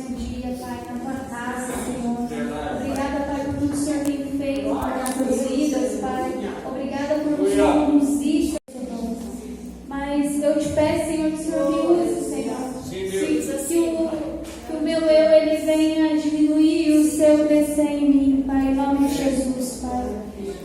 mais um dia, Pai, na tua casa, Senhor. Obrigada, Pai, por tudo que o Senhor tem feito nas nossas vidas, Pai. Obrigada por nos conduzir, Senhor. Mas eu te peço, Senhor, que o Senhor me use, Senhor. Que o meu eu, ele venha diminuir e o seu crescer em mim, Pai, em nome de Jesus, Pai.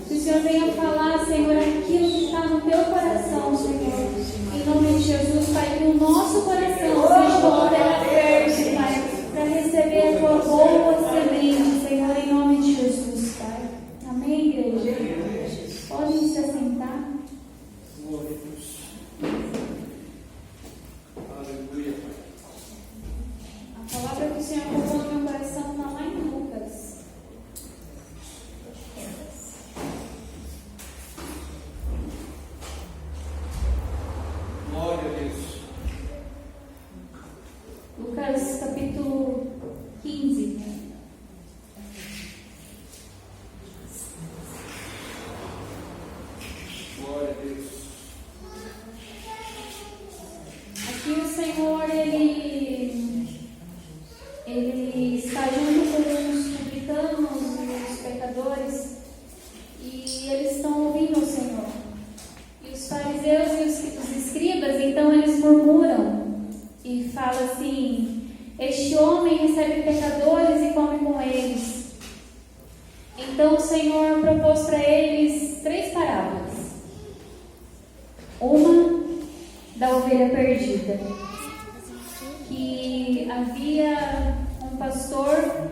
Que o Senhor venha falar, Senhor, aquilo que está no teu coração, Senhor. Em nome de Jesus, Pai, que o nosso coração seja uma terra fértil, Pai, para receber a tua boa semente, Senhor, em nome de Jesus, Pai. Amém, igreja? Podem se assentar. Glória a Deus. Aleluia, Pai. A palavra que o Senhor colocou no meu coração está lá em Lucas. Glória a Deus. Lucas capítulo 15. Glória a Deus. Aqui o Senhor, ele está junto com os publicanos e os pecadores, e eles estão ouvindo o Senhor. E os fariseus e os escribas, então eles murmuram e falam assim: este homem recebe pecadores e come com eles. Então o Senhor propôs para eles 3 parábolas. Uma da ovelha perdida, que havia um pastor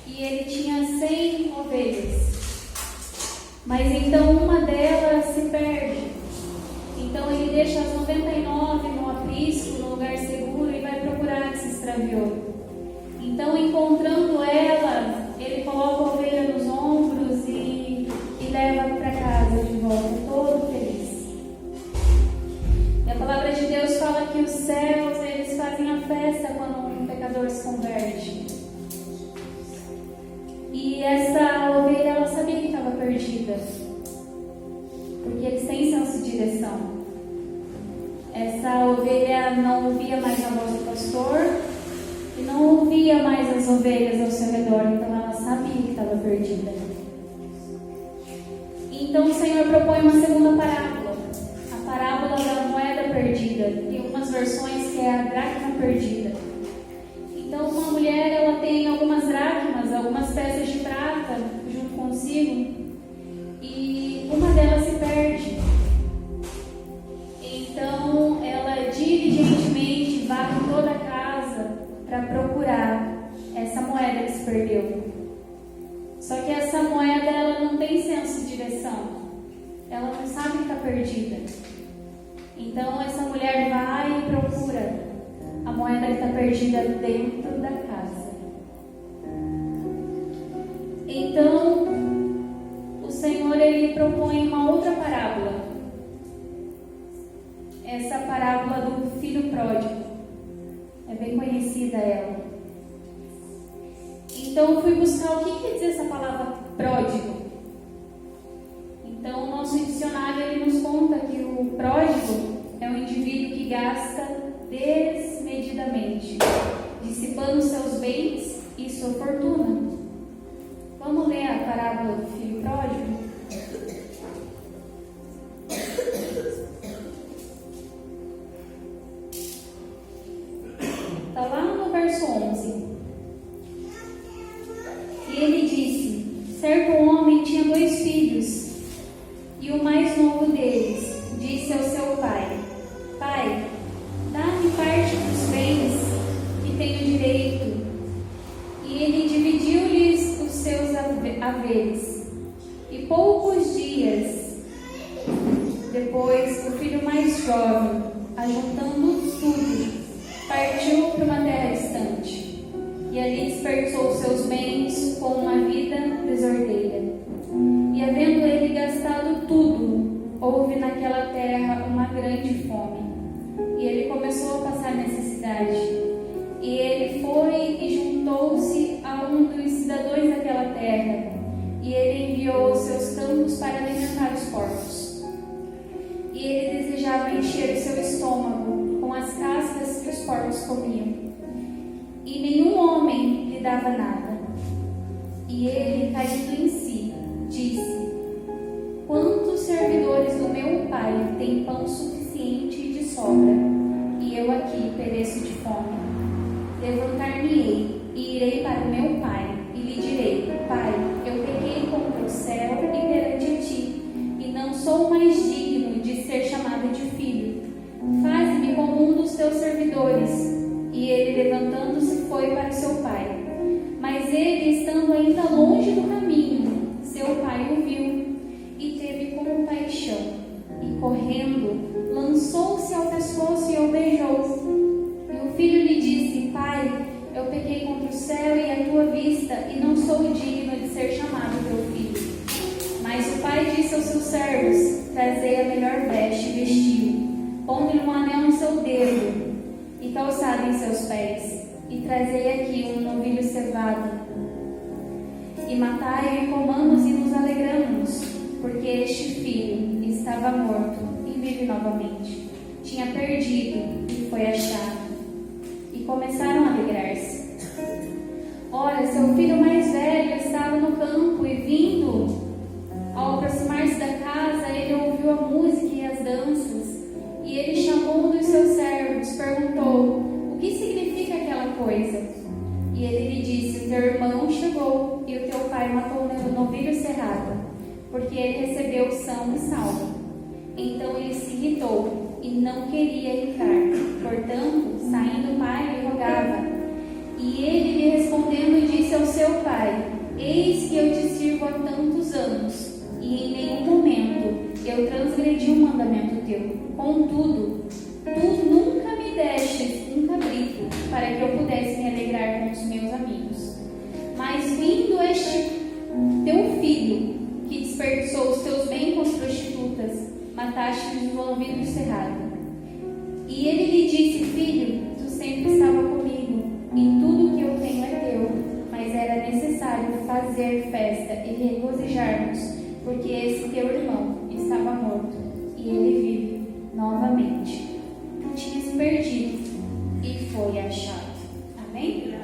e ele tinha 100 ovelhas, mas então uma delas se perde. Então ele deixa as 99 no aprisco, no lugar seguro, e vai procurar a que se extraviou. Então, encontrando ela, ele coloca a ovelha nos ombros e leva para casa de volta, todo feliz. E a palavra de Deus fala que os céus, eles fazem a festa quando um pecador se converte. E essa ovelha, ela sabia que estava perdida, porque eles têm senso de direção. Essa ovelha não ouvia mais a voz do pastor e não ouvia mais as ovelhas ao seu redor, então ela sabia que estava perdida. Então o Senhor propõe uma segunda parábola, a parábola da moeda perdida. Tem umas versões que é a dracma perdida. Então uma mulher, ela tem algumas dracmas, algumas peças de prata junto consigo, e uma delas se perde. Então ela diligentemente varre toda a casa para procurar essa moeda que se perdeu. Só que essa moeda, ela não tem senso de direção, ela não sabe que está perdida. Então essa mulher vai e procura a moeda que está perdida dentro da casa. Então o Senhor, ele propõe uma outra parábola. Essa parábola do filho pródigo. É bem conhecida ela. Então eu fui buscar o que quer dizer essa palavra pródigo. Então o nosso dicionário, ele nos conta que o pródigo é um indivíduo que gasta desmedidamente, dissipando seus bens e sua fortuna. Vamos ler a parábola do filho pródigo? Está lá no verso 11. E ele disse: certo homem tinha 2 filhos, e o mais novo deles disse ao seu pai: pai, dá-me parte dos bens que tenho direito. E ele dividiu-lhes os seus haveres. E poucos dias depois, o filho mais jovem, ajuntando tudo, partiu para uma terra distante, e ali desperdiçou seus bens com uma vida desordeira. E havendo ele gastado tudo, houve naquela terra uma grande fome, e ele começou a passar necessidade. E ele foi e juntou-se a um dos cidadãos daquela terra, e ele enviou os seus campos para alimentar os porcos. E ele desejava encher o seu estômago com as cascas que os porcos comiam. E nenhum homem lhe dava nada. E ele, caindo em si, disse: quantos servidores do meu pai têm pão suficiente e de sobra, e eu aqui pereço de fome? Levantar-me-ei e irei para o meu pai, e lhe direi: Pai, eu pequei contra o céu e perante ti, e não sou mais digno de ser chamado de filho. Faze-me como um dos teus servidores. E ele, levantando-se, foi para seu pai. Mas ele, estando ainda longe do caminho, seu pai o viu e teve compaixão, e correndo, lançou-se ao pescoço e o beijou. E o filho lhe disse: Pai, eu pequei contra o céu e a tua vista, e não sou digno de ser chamado teu filho. Mas o pai disse aos seus servos: trazei a melhor veste e vestiu, pondo-lhe um anel no seu dedo e calçado em seus pés, e trazei aqui um novilho cevado, e matai-o e comamos e nos alegramos, porque este filho estava morto e vive novamente, tinha perdido e foi achado. E começaram a alegrar-se. Ora, seu filho mais velho estava no campo, e vindo, ao aproximar-se da casa, ele ouviu a música e as danças. E ele chamou um dos seus servos, perguntou: o que significa aquela coisa? E ele lhe disse: o teu irmão chegou, e o teu pai matou o novilho cerrado, porque ele recebeu são e salvo. Então ele se irritou e não queria entrar. Portanto, saindo o pai lhe rogava. E ele lhe respondendo disse ao seu pai: eis que eu te sirvo há tantos anos, e em nenhum momento eu transgredi um mandamento teu. Contudo, tu nunca me deste um cabrito para que eu pudesse me alegrar com os meus amigos. Mas vindo este teu filho, que desperdiçou os teus bens com as prostitutas, mataste-lhe o novilho cerrado. E ele lhe disse: filho, tu sempre estava comigo, e tudo que eu tenho é teu. Mas era necessário fazer festa e regozijarmos, porque esse teu irmão estava morto, e ele vive novamente. Tu tinhas perdido e foi achado. Amém?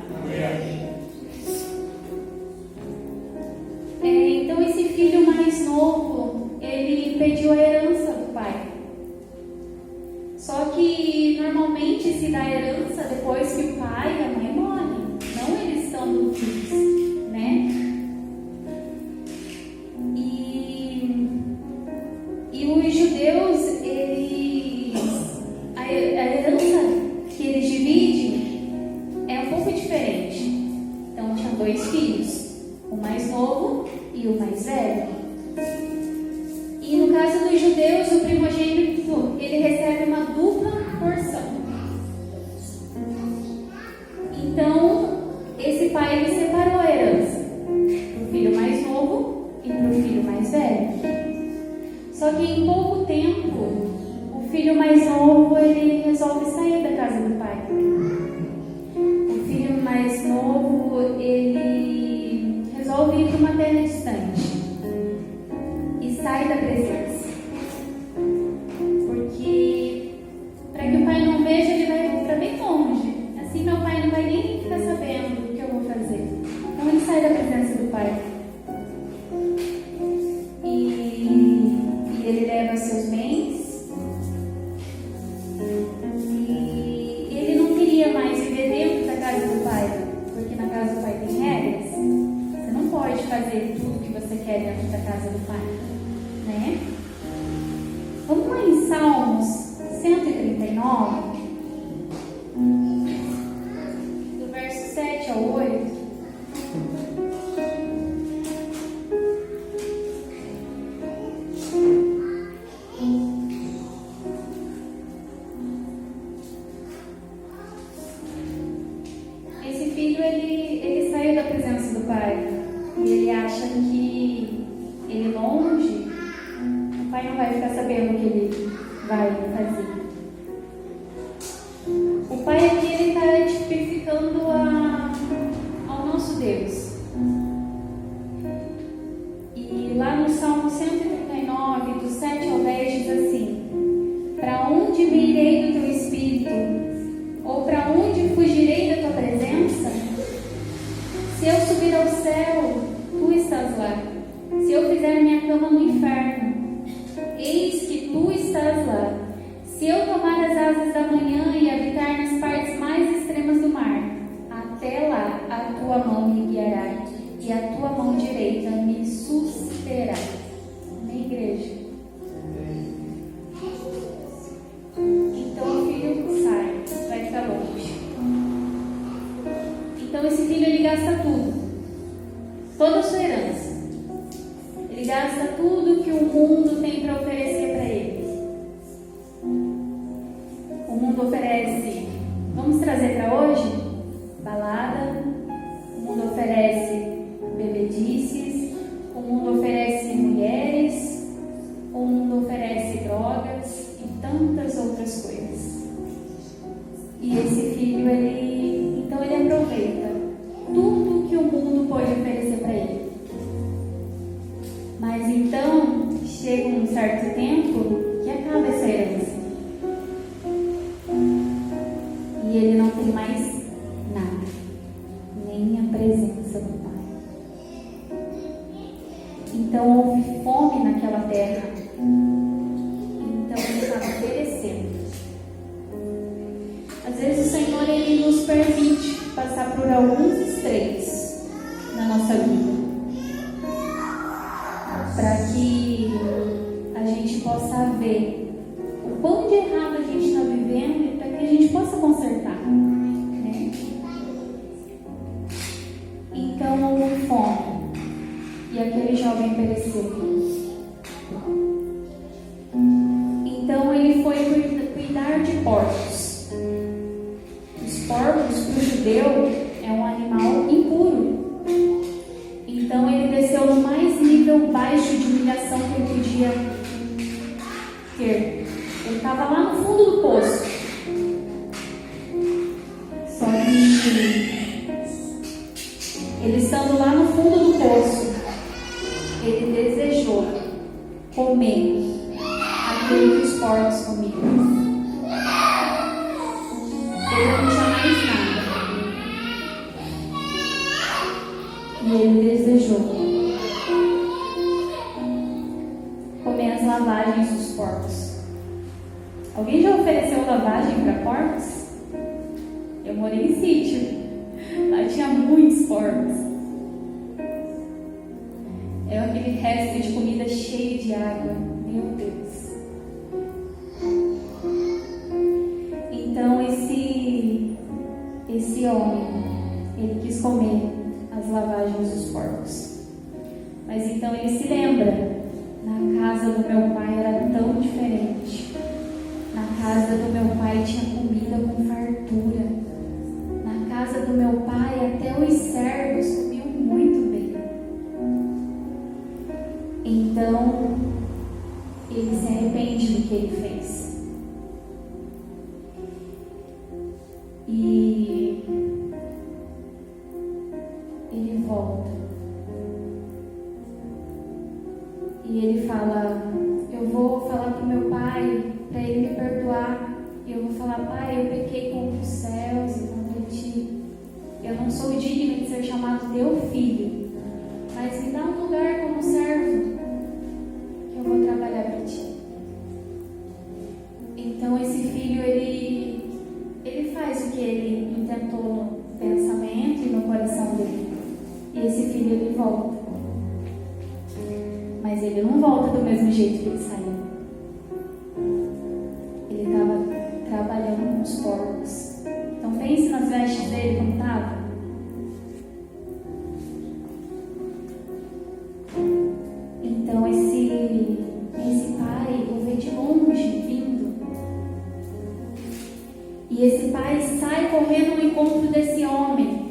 Amém. Então esse filho mais novo, ele pediu a herança do pai. Só que normalmente se dá herança depois que o pai e a mãe morrem, não eles estão vivos, né? E os judeus, a herança que eles dividem é um pouco diferente. Então tinha dois filhos, o mais novo e o mais velho. E no caso dos judeus, o primogênito, ele recebe uma dupla porção. Então, esse pai, ele separou a herança para o filho mais novo e para o filho mais velho. Só que em pouco tempo, o filho mais novo, ele resolve sair da casa do pai. O filho mais novo, ele resolve ir para uma terra distante e sai da presença. Porque, para que o pai não veja, ele vai para bem longe. Assim, meu pai não vai nem ficar sabendo o que eu vou fazer. Então, ele sai da presença do pai. Ele leva seus bens e ele não queria mais viver dentro da casa do pai, porque na casa do pai tem regras. Você não pode fazer tudo que você quer dentro da casa do pai, né? Vamos lá em Salmos 139, do verso 7 ao 8. Ele saiu da presença do pai e ele acha que ele longe, o pai não vai ficar sabendo o que ele vai fazer. O pai aqui, ele está tipificando ao nosso Deus. E lá no Salmo 139, do 7 ao 10, diz assim: para onde me irei do teu espírito? Ou para onde fugirei da tua presença? tua mão me guiará, e a tua mão direita me susterá. Amém, igreja? Então o filho sai, vai ficar longe. Então esse filho, ele gasta tudo, toda a sua herança. Ele gasta tudo que o mundo tem para oferecer para ele. O mundo oferece, vamos trazer para hoje, balada. O mundo oferece bebedices. O mundo oferece mulheres. O mundo oferece drogas e tantas outras coisas. E esse filho, ele aproveita tudo que o mundo pode oferecer para ele. Mas então chega um certo tempo que acaba essa herança. E ele não tem mais nada, nem a presença do Pai. Então houve fome naquela terra. Então ele estava perecendo. Às vezes o Senhor, ele nos permite passar por alguns estreitos na nossa vida, para que a gente possa ver o quão de errado a gente está vivendo e para que a gente possa consertar, né? Então houve fome e aquele jovem pereceu. Então ele foi cuidar de porcos. Os porcos, para o judeu, é um animal impuro. Então ele desceu no mais nível baixo de humilhação que ele podia ter. Ele estava lá no fundo do poço. Só que ele estando lá no fundo do poço, ele desejou comer aquilo que os porcos comiam. Ele não tinha mais nada. E ele desejou comer as lavagens dos porcos. Alguém já ofereceu lavagem para porcos? Eu morei em sítio. Lá tinha muitos porcos. É aquele resto de comida cheio de água. Meu Deus. Então esse homem, ele quis comer as lavagens dos porcos. Mas então ele se lembra: na casa do meu pai era tão diferente. Na casa do meu pai tinha comida com fartura. Na casa do meu pai até os servos comiam muito bem. Então ele se arrepende do que ele fez. E ele volta. E ele fala: eu vou falar para o meu pai, para ele me perdoar. E eu vou falar: pai, eu pequei contra os céus e contra ti. Eu não sou digno de ser chamado teu filho. Mas me dá um lugar como servo, que eu vou trabalhar para ti. Então esse filho, ele faz o que ele intentou no pensamento e no coração dele. E esse filho, ele volta. Mas ele não volta do mesmo jeito que ele saiu. Ele estava trabalhando com os porcos. Então pense nas vestes dele como estava. Então esse pai o vê de longe vindo. E esse pai sai correndo ao encontro desse homem.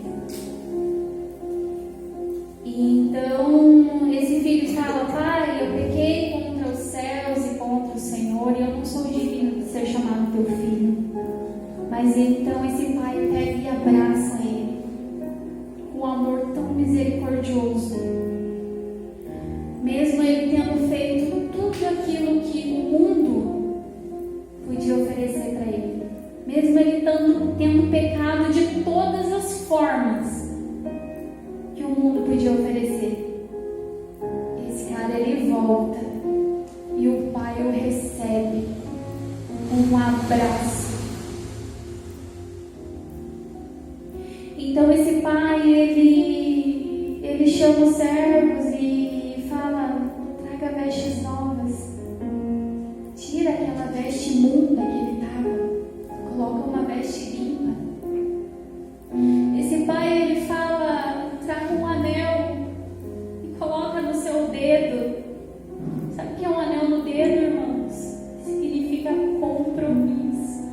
E então esse filho fala: pai, eu pequei contra os céus e contra o Senhor, e eu não sou digno de ser chamado teu filho. Mas então esse pai pega e abraça ele com um amor tão misericordioso. Mesmo ele tendo feito tudo aquilo que o mundo podia oferecer para ele, mesmo ele tendo pecado de todas as formas que o mundo podia oferecer, esse cara, ele volta e o pai o recebe com um abraço. Então esse pai, ele chama os servos e fala: traga vestes novas, tira aquela veste imunda que ele estava, coloca uma veste limpa. Esse pai, ele fala: traga um anel e coloca no seu dedo. Sabe o que é um anel no dedo, irmãos? Significa compromisso.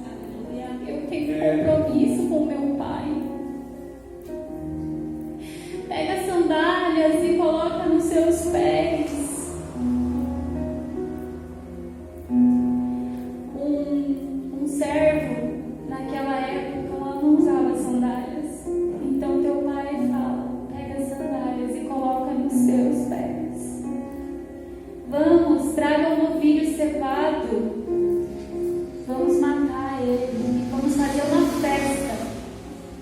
Eu tenho compromisso com meu pai. Pega sandálias e coloca nos seus pés. Um servo, naquela época, ela não usava sandálias. Então teu pai fala: pega as sandálias e coloca nos seus pés. Vamos, traga um novilho cevado. Vamos matar ele e vamos fazer uma festa.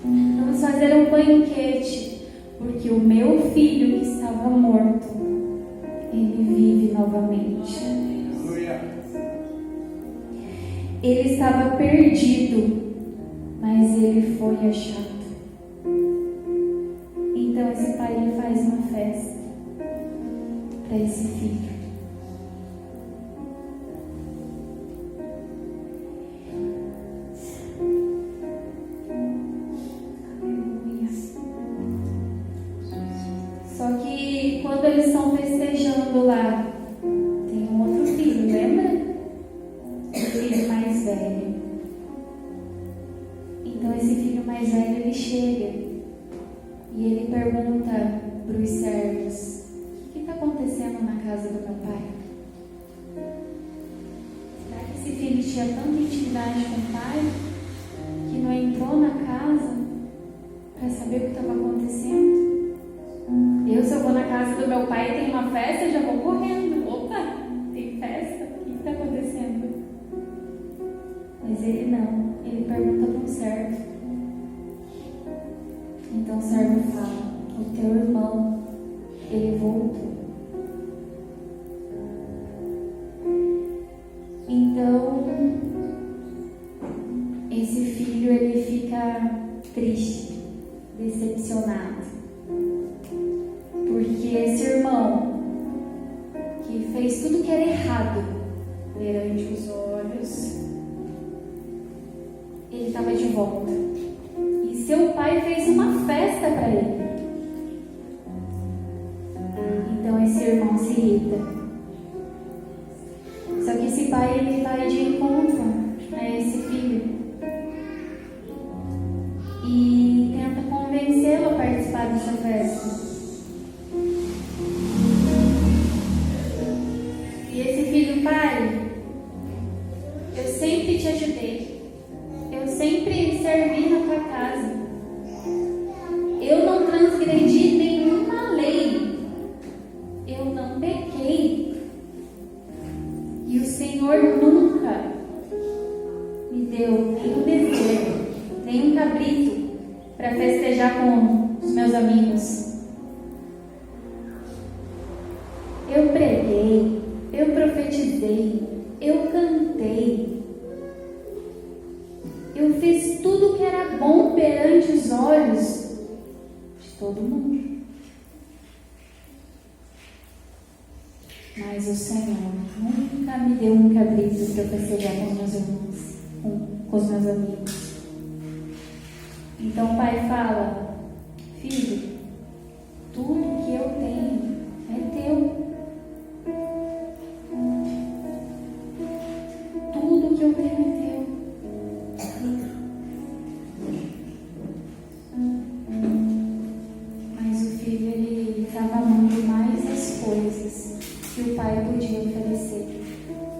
Vamos fazer um banquete, porque o meu filho que estava morto, ele vive novamente. Ele estava perdido, mas ele foi achado. Então esse pai, ele faz uma festa para esse filho. Só que quando eles estão festejando lá, tem um outro filho, lembra? O filho mais velho. Então esse filho mais velho, ele chega e ele pergunta para os servos: o que está acontecendo na casa do meu pai? Será que esse filho tinha tanta intimidade com o pai que não entrou na casa para saber o que estava acontecendo? Se eu vou na casa do meu pai e tem uma festa, eu já vou correndo. Opa, tem festa? O que está acontecendo? Mas ele não. Ele pergunta para um servo. Então o servo fala: o teu irmão, ele voltou. Então esse filho, ele fica triste, decepcionado. Porque esse irmão, que fez tudo que era errado perante os olhos, ele estava de volta. E seu pai fez uma festa para ele. Então esse irmão se irrita. Só que esse pai, ele vai de encontro a esse filho e tenta convencê-lo a participar dessa festa. Pai, eu sempre te ajudei, eu sempre servi na tua casa, eu não transgredi nenhuma lei, eu não pequei, e o Senhor nunca me deu nenhum bezerro, nenhum cabrito para festejar com os meus amigos. Eu preguei, eu profetizei, eu cantei, eu fiz tudo que era bom perante os olhos de todo mundo. Mas o Senhor nunca me deu um cabrito para festejar com os meus irmãos, com os meus amigos. Então o pai fala: filho, tudo que eu tenho é teu. Tudo que eu tenho é teu. Mas o filho, ele estava amando mais as coisas que o pai podia oferecer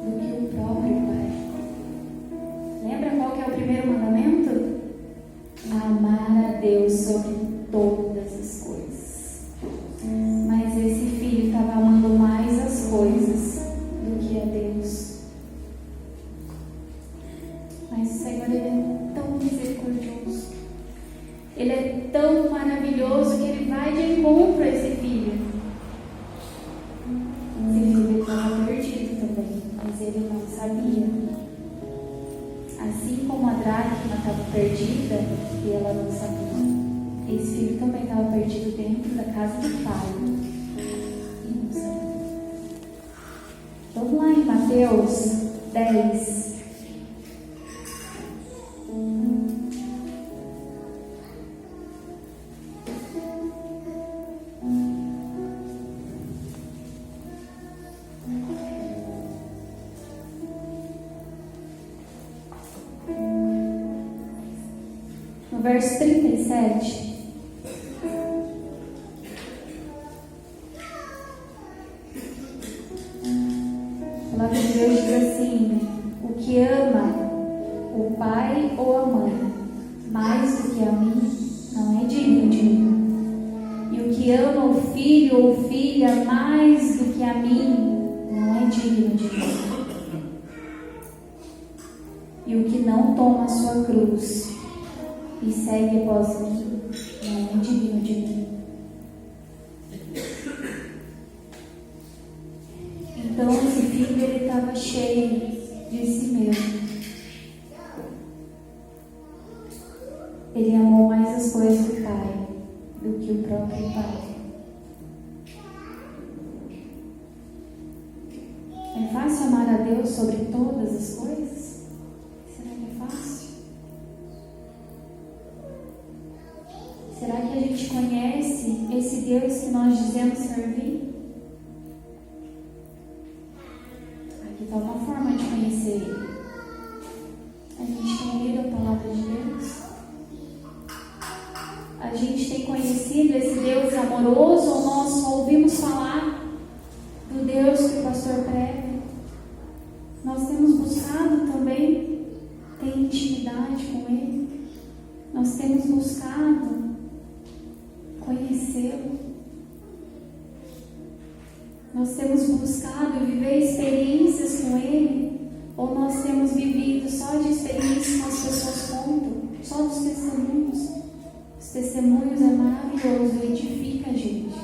do que o próprio pai. Lembra qual que é o primeiro mandamento? Amar a Deus sobre todas as coisas. Mas esse filho estava amando mais as coisas do que a Deus. Mas o Senhor, ele é tão misericordioso, ele é tão maravilhoso, que ele vai de encontro a esse filho. Esse filho estava perdido também. esse filho também estava perdido dentro da casa do pai. Vamos lá em Mateus 10. No verso 37. A palavra de Deus diz assim: o que ama o pai ou a mãe mais do que a mim não é digno de mim. E o que ama o filho ou filha mais do que a mim não é digno de mim. E o que não toma a sua cruz e segue após mim não é digno de mim. Então esse filho ele estava cheio de si mesmo. Ele amou mais as coisas do pai do que o próprio pai. É fácil amar a Deus sobre todas as coisas? Será que é fácil? Será que a gente conhece esse Deus que nós dizemos servir? Aqui está uma forma de conhecer Ele. A gente tem lido a palavra de Deus. A gente tem conhecido esse Deus amoroso ou nós só ouvimos falar do Deus que o pastor prega? Nós temos buscado também ter intimidade com Ele. Nós temos buscado conhecê-lo. Nós temos buscado viver experiências com Ele, ou nós temos vivido só de experiências que as pessoas contam, só dos testemunhos. Os testemunhos é maravilhoso, edifica a gente,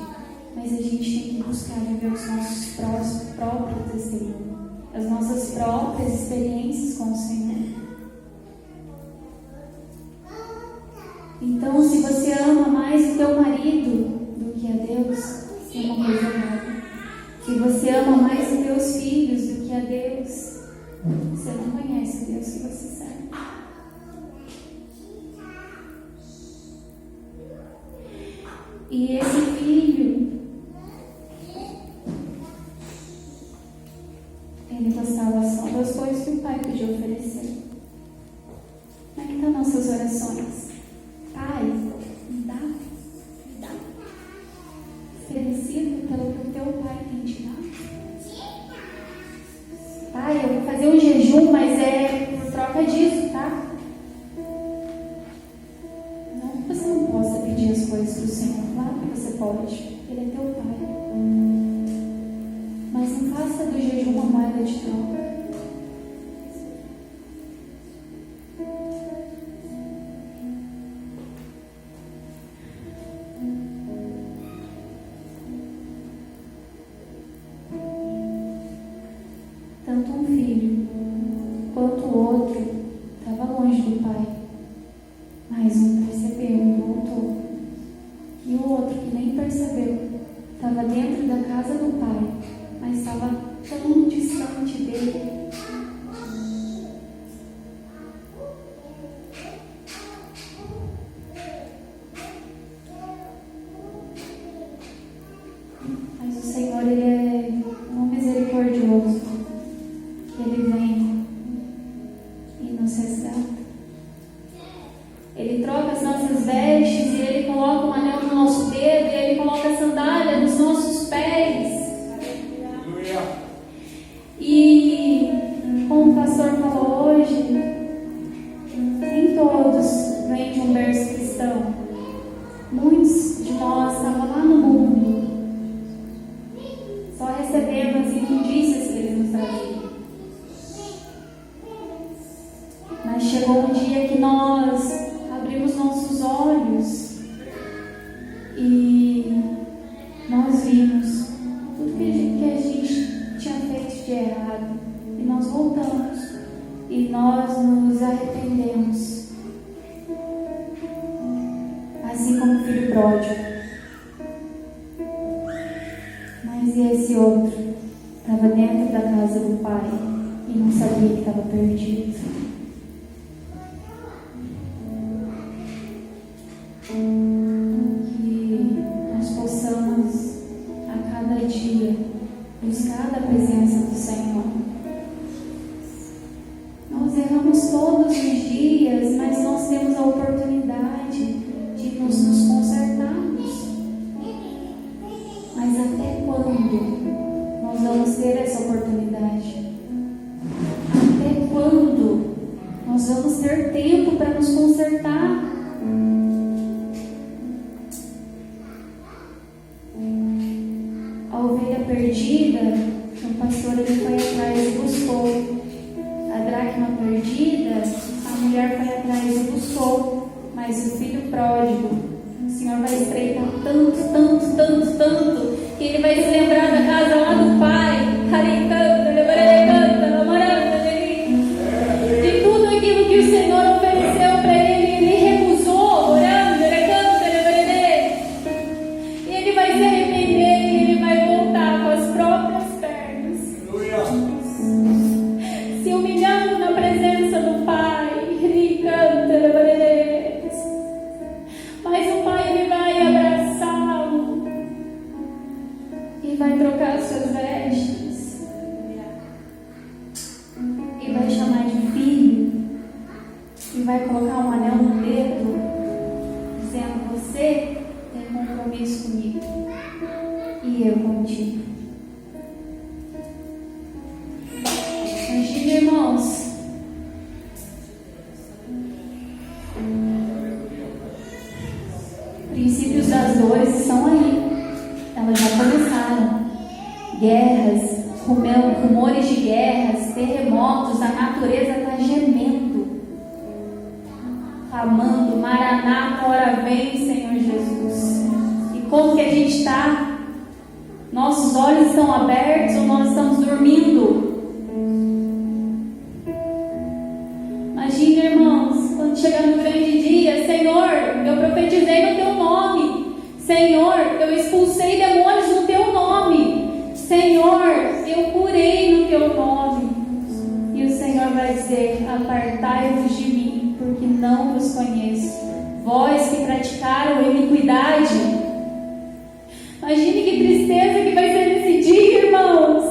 mas a gente tem que buscar viver os nossos próprios testemunhos, as nossas próprias experiências com o Senhor. Então, se você ama mais o teu marido do que a Deus, tem uma coisa errada. Se você ama mais os teus filhos do que a Deus, você não conhece o Deus que você serve. E esse filho, ele gostava só das coisas que o pai podia oferecer. Como é que estão nossas orações? Pai, me dá. Oferecido pelo que o teu pai tem te dado. Pai, eu vou fazer um jejum, mas é por troca disso, tá? Não que você não possa pedir as coisas do Senhor, claro que você pode, Ele é teu pai. Mas não faça do jejum uma moeda de troca. Tanto um filho quanto o outro estava longe do pai, mas um percebeu e voltou. E o outro que nem percebeu estava dentro da casa do pai, mas estava tão distante dele. Mas o Senhor, Ele é um misericordioso. Ele vem e nos resgata. Ele troca as nossas vestes e Ele coloca um anel no nosso dedo e Ele coloca a sandália nos nossos pés. E como o pastor falou hoje, nem todos vêm de um berço cristão. Muitos de nós estavam lá no mundo, só recebendo as imundícias que Ele nos trazia. Mas chegou um dia que nós abrimos nossos olhos e nós vimos tudo que a gente tinha feito de errado. E nós voltamos e nós nos arrependemos. Assim como o filho pródigo. Mas e esse outro? Estava dentro da casa do pai e não sabia que estava perdido. Que nós possamos a cada dia buscar a presença do Senhor. Nós erramos todos os dias, mas nós temos a oportunidade de nos consertarmos. Mas até quando nós vamos ter essa oportunidade? Até quando nós vamos ter tempo para nos consertar? A ovelha perdida, o pastor ele foi atrás e buscou. A dracma perdida, a mulher foi atrás e buscou. Mas o filho pródigo, o Senhor vai estreitar tanto, que ele vai se lembrar da casa lá do pai. De tudo aquilo que o Senhor ofereceu para ele, ele recusou. E ele vai se arrepender e ele vai voltar com as próprias pernas, se humilhando na presença do pai. Mas o pai ele vai abraçá-lo e vai trocar suas vestes e vai chamar de filho e vai colocar um anel no dedo, dizendo: você tem compromisso comigo e eu contigo. Imagina, irmãos, princípios das dores estão aí. Elas já começaram. Guerras, rumores de guerras, terremotos, a natureza está gemendo, clamando: Maranata, hora vem, Senhor Jesus. E como que a gente está? Nossos olhos estão abertos ou nós estamos dormindo? Imagina, irmãos, quando chegar no grande dia: Senhor, eu profetizei no teu nome. Senhor, eu expulsei demônios no teu nome. Senhor, eu curei no teu nome. E o Senhor vai dizer: apartai-vos de mim, porque não vos conheço, vós que praticaram iniquidade. Imagine que tristeza que vai ser nesse dia, irmãos.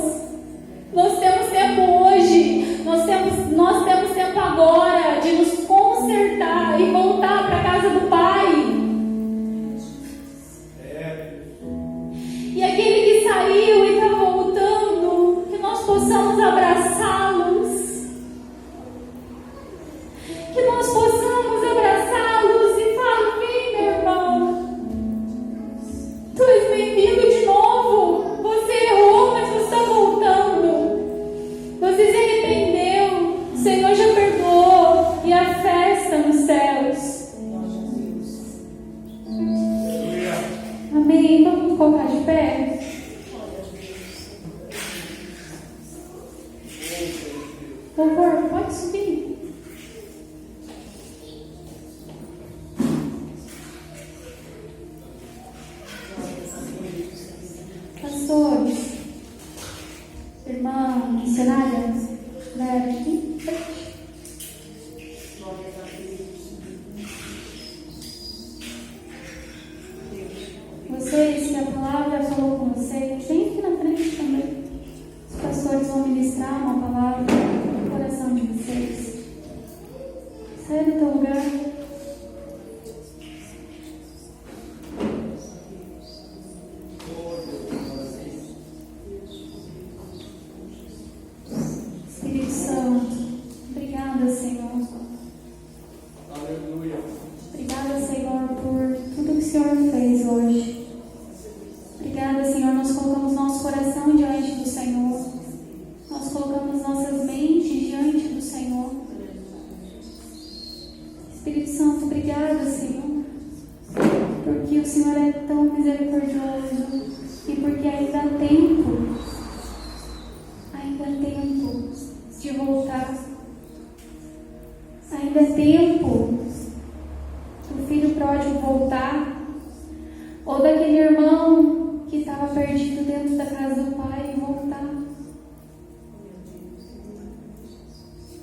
Nós temos tempo hoje, nós temos tempo agora de nos consertar e voltar para a casa do Pai. E aquele que saiu e está voltando, que nós possamos abraçá-los, que nós possamos abraçá-los e falar: vem, meu irmão, tu és bem-vindo de novo. Você errou, mas você está voltando. Você se arrependeu, o Senhor já perdoou, e a festa nos céus. Amém. Vamos colocar de pé? Por favor, pode subir. Pastores, irmã missionária, leve aqui. Vocês que a palavra falou com vocês, vem aqui na frente também. Os pastores vão ministrar uma palavra no coração de vocês. Sai do teu lugar. Espírito Santo, obrigada, Senhor. Aleluia. Obrigada, Senhor, por tudo que o Senhor fez hoje. Obrigada, Senhor, nós colocamos nosso coração diante do Senhor. Nós colocamos nossas mentes diante do Senhor. Espírito Santo, obrigada, Senhor, porque o Senhor é tão misericordioso e porque ainda há tempo de voltar. Ainda é tempo do filho pródigo voltar. ou daquele irmão que estava perdido dentro da casa do Pai e voltar.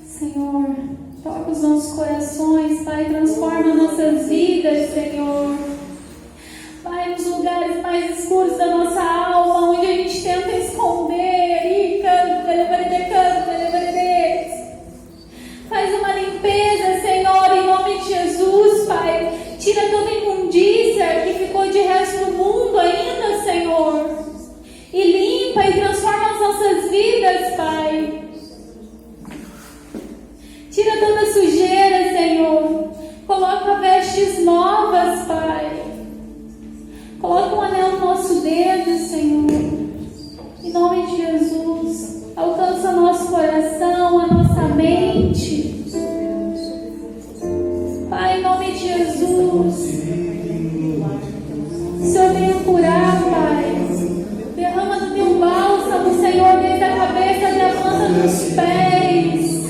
Senhor, toca os nossos corações, Pai, transforma nossas vidas, Senhor. Pai, nos lugares mais escuros da nossa alma, onde a gente tenta esconder, faz uma limpeza, Senhor, em nome de Jesus, Pai. Tira toda imundícia que ficou de resto do mundo ainda, Senhor, e limpa e transforma as nossas vidas, Pai. Tira toda sujeira, Senhor. Coloca vestes novas, Pai. Coloca um anel no nosso dedo, Senhor. Em nome de Jesus. Alcança nosso coração, a nossa mente. Pai, em nome de Jesus. Senhor, venha curar, Pai. Derrama do teu bálsamo, Senhor, desde a cabeça até a planta dos pés.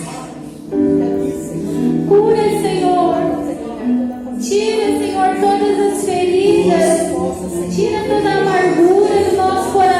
Cura, Senhor. Tira, Senhor, todas as feridas. Tira toda a amargura do nosso coração.